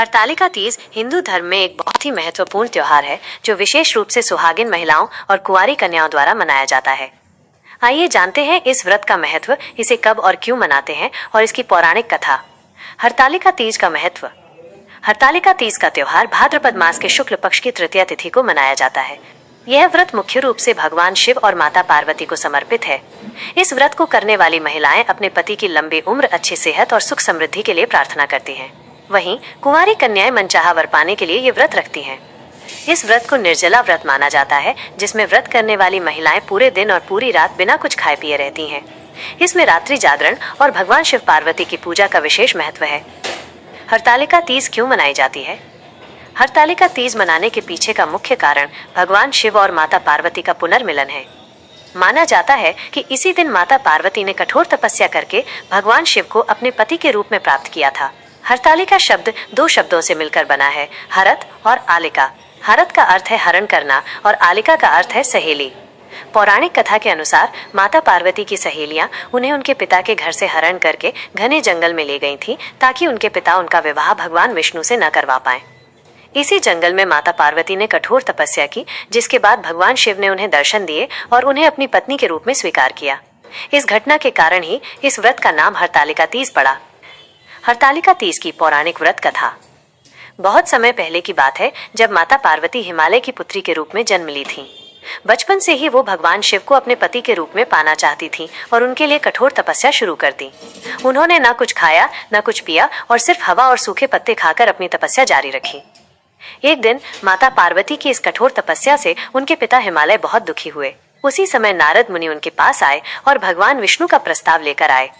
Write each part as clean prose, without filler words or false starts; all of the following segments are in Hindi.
हरतालिका तीज हिंदू धर्म में एक बहुत ही महत्वपूर्ण त्योहार है जो विशेष रूप से सुहागिन महिलाओं और कुंवारी कन्याओं द्वारा मनाया जाता है। आइए जानते हैं इस व्रत का महत्व, इसे कब और क्यों मनाते हैं और इसकी पौराणिक कथा। हरतालिका तीज का महत्व। हरतालिका तीज का त्योहार भाद्रपद मास के शुक्ल पक्ष की तृतीया तिथि को मनाया जाता है। यह व्रत मुख्य रूप से भगवान शिव और माता पार्वती को समर्पित है। इस व्रत को करने वाली महिलाएं अपने पति की लंबी उम्र, अच्छी सेहत और सुख समृद्धि के लिए प्रार्थना करती हैं। वहीं कुंवारी कन्याएं मनचाहा वर पाने के लिए ये व्रत रखती हैं। इस व्रत को निर्जला व्रत माना जाता है, जिसमें व्रत करने वाली महिलाएं पूरे दिन और पूरी रात बिना कुछ खाए पिए रहती हैं। इसमें रात्रि जागरण और भगवान शिव पार्वती की पूजा का विशेष महत्व है। हरतालिका तीज क्यों मनाई जाती है? हरतालिका तीज मनाने के पीछे का मुख्य कारण भगवान शिव और माता पार्वती का पुनर्मिलन है। माना जाता है कि इसी दिन माता पार्वती ने कठोर तपस्या करके भगवान शिव को अपने पति के रूप में प्राप्त किया था। हरतालिका शब्द दो शब्दों से मिलकर बना है, हरत और आलिका। हरत का अर्थ है हरण करना और आलिका का अर्थ है सहेली। पौराणिक कथा के अनुसार माता पार्वती की सहेलियां उन्हें उनके पिता के घर से हरण करके घने जंगल में ले गई थीं, ताकि उनके पिता उनका विवाह भगवान विष्णु से न करवा पाएं। इसी जंगल में माता पार्वती ने कठोर तपस्या की, जिसके बाद भगवान शिव ने उन्हें दर्शन दिए और उन्हें अपनी पत्नी के रूप में स्वीकार किया। इस घटना के कारण ही इस व्रत का नाम हरतालिका तीज पड़ा। हरतालिका तीज की पौराणिक व्रत कथा। बहुत समय पहले की बात है, जब माता पार्वती हिमालय की पुत्री के रूप में जन्म ली थीं। बचपन से ही वो भगवान शिव को अपने पति के रूप में पाना चाहती थीं और उनके लिए कठोर तपस्या शुरू कर दी। उन्होंने न कुछ खाया न कुछ पिया और सिर्फ हवा और सूखे पत्ते खाकर अपनी तपस्या जारी रखी। एक दिन माता पार्वती की इस कठोर तपस्या से उनके पिता हिमालय बहुत दुखी हुए। उसी समय नारद मुनि उनके पास आए और भगवान विष्णु का प्रस्ताव लेकर आए।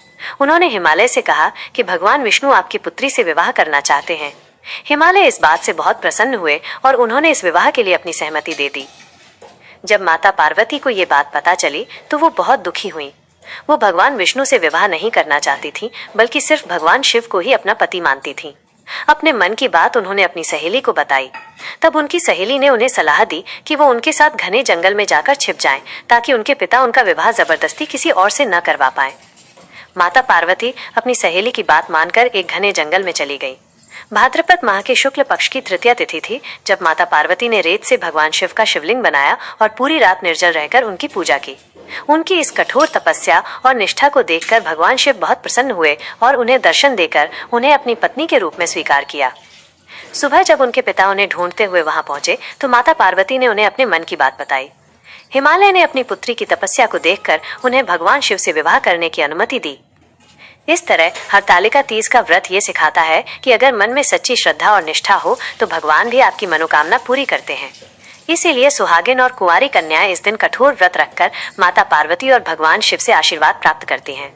उन्होंने हिमालय से कहा कि भगवान विष्णु आपकी पुत्री से विवाह करना चाहते हैं। हिमालय इस बात से बहुत प्रसन्न हुए और उन्होंने इस विवाह के लिए अपनी सहमति दे दी। जब माता पार्वती को ये बात पता चली तो वो बहुत दुखी हुई। वो भगवान विष्णु से विवाह नहीं करना चाहती थी, बल्कि सिर्फ भगवान शिव को ही अपना पति मानती थी। अपने मन की बात उन्होंने अपनी सहेली को बताई। तब उनकी सहेली ने उन्हें सलाह दी कि वो उनके साथ घने जंगल में जाकर छिप जाएं, ताकि उनके पिता उनका विवाह जबरदस्ती किसी और से न करवा पाए। माता पार्वती अपनी सहेली की बात मानकर एक घने जंगल में चली गई। भाद्रपद माह के शुक्ल पक्ष की तृतीया तिथि थी, जब माता पार्वती ने रेत से भगवान शिव का शिवलिंग बनाया और पूरी रात निर्जल रहकर उनकी पूजा की। उनकी इस कठोर तपस्या और निष्ठा को देखकर भगवान शिव बहुत प्रसन्न हुए और उन्हें दर्शन देकर उन्हें अपनी पत्नी के रूप में स्वीकार किया। सुबह जब उनके पिता उन्हें ढूंढते हुए वहां पहुंचे तो माता पार्वती ने उन्हें अपने मन की बात बताई। हिमालय ने अपनी पुत्री की तपस्या को देखकर उन्हें भगवान शिव से विवाह करने की अनुमति दी। इस तरह हरतालिका तीज का व्रत ये सिखाता है कि अगर मन में सच्ची श्रद्धा और निष्ठा हो तो भगवान भी आपकी मनोकामना पूरी करते हैं। इसीलिए सुहागिन और कुंवारी कन्याएं इस दिन कठोर व्रत रखकर माता पार्वती और भगवान शिव से आशीर्वाद प्राप्त करती हैं।